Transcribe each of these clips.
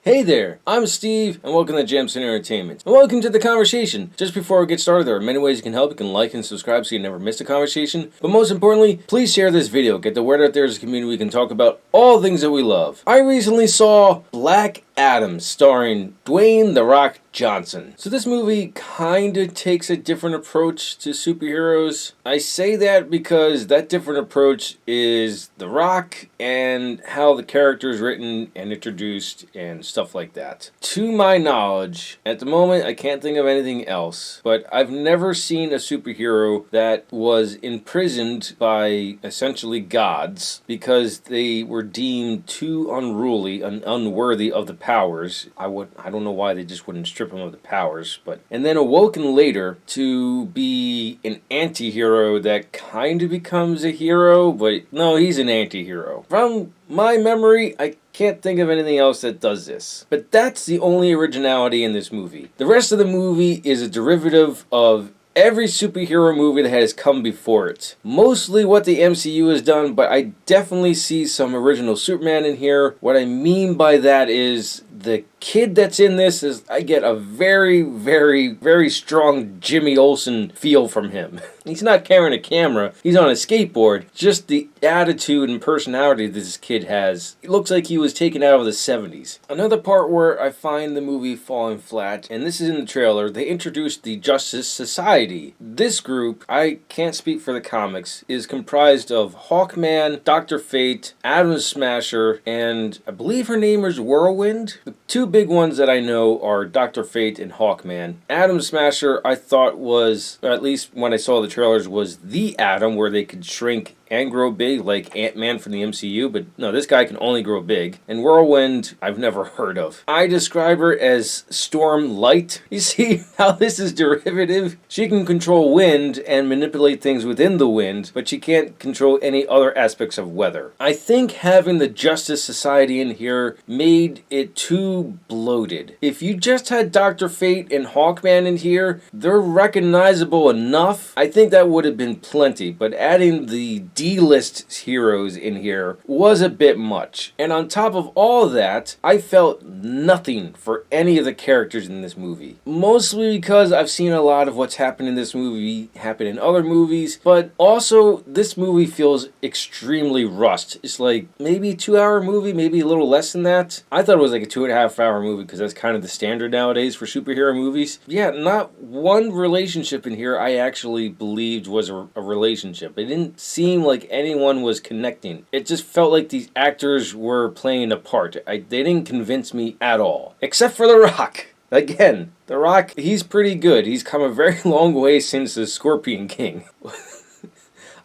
Hey there, I'm Steve, and welcome to Jamsin Entertainment. And welcome to the conversation. Just before we get started, there are many ways you can help. You can like and subscribe so you never miss a conversation. But most importantly, please share this video. Get the word out there as a community. We can talk about all things that we love. I recently saw Black Adam starring Dwayne "The Rock" Johnson. So this movie kinda takes a different approach to superheroes. I say that because that different approach is The Rock and how the character is written and introduced and stuff like that. To my knowledge, at the moment I can't think of anything else, but I've never seen a superhero that was imprisoned by essentially gods because they were deemed too unruly and unworthy of the powers. I don't know why they just wouldn't strip him of the powers, and then awoken later to be an anti-hero that kind of becomes a hero, but no, he's an anti-hero. From my memory, I can't think of anything else that does this. But that's the only originality in this movie. The rest of the movie is a derivative of every superhero movie that has come before it. Mostly what the MCU has done, but I definitely see some original Superman in here. What I mean by that is the kid that's in this is, I get a very, very, very strong Jimmy Olsen feel from him. He's not carrying a camera, he's on a skateboard. Just the attitude and personality this kid has. It looks like he was taken out of the 70s. Another part where I find the movie falling flat, and this is in the trailer, they introduced the Justice Society. This group, I can't speak for the comics, is comprised of Hawkman, Dr. Fate, Atom Smasher, and I believe her name is Whirlwind. The two big ones that I know are Dr. Fate and Hawkman. Atom Smasher I thought was, or at least when I saw the trailers, was the Atom where they could shrink and grow big like Ant-Man from the MCU, but no, this guy can only grow big. And Whirlwind, I've never heard of. I describe her as Storm Light. You see how this is derivative? She can control wind and manipulate things within the wind, but she can't control any other aspects of weather. I think having the Justice Society in here made it too bloated. If you just had Dr. Fate and Hawkman in here, they're recognizable enough. I think that would have been plenty, but adding the D-list heroes in here was a bit much. And on top of all that, I felt nothing for any of the characters in this movie. Mostly because I've seen a lot of what's happened in this movie happen in other movies, but also this movie feels extremely rushed. It's like maybe a 2-hour movie, maybe a little less than that. I thought it was like a 2.5-hour movie because that's kind of the standard nowadays for superhero movies. Yeah, not one relationship in here I actually believed was a relationship. It didn't seem like anyone was connecting. It just felt like these actors were playing a part. They didn't convince me at all. Except for The Rock. Again, The Rock, he's pretty good. He's come a very long way since the Scorpion King.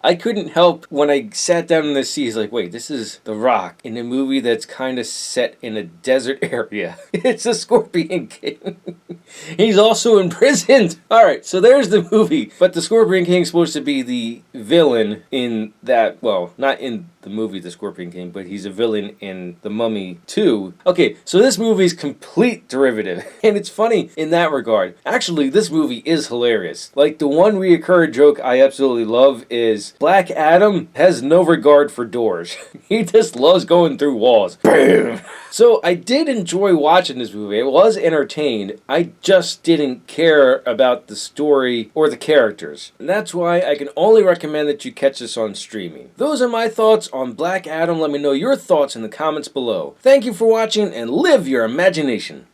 I couldn't help when I sat down in the seat. It's like, wait, this is The Rock in a movie that's kind of set in a desert area. It's a Scorpion King. He's also imprisoned. Alright, so there's the movie. But the Scorpion King's supposed to be the villain in that, well, not in the movie The Scorpion King, but he's a villain in The Mummy 2. Okay, so this movie's complete derivative. And it's funny in that regard. Actually, this movie is hilarious. Like, the one reoccurring joke I absolutely love is Black Adam has no regard for doors. He just loves going through walls. Bam! So I did enjoy watching this movie. I was entertained. I just didn't care about the story or the characters. And that's why I can only recommend that you catch this on streaming. Those are my thoughts on Black Adam. Let me know your thoughts in the comments below. Thank you for watching and live your imagination.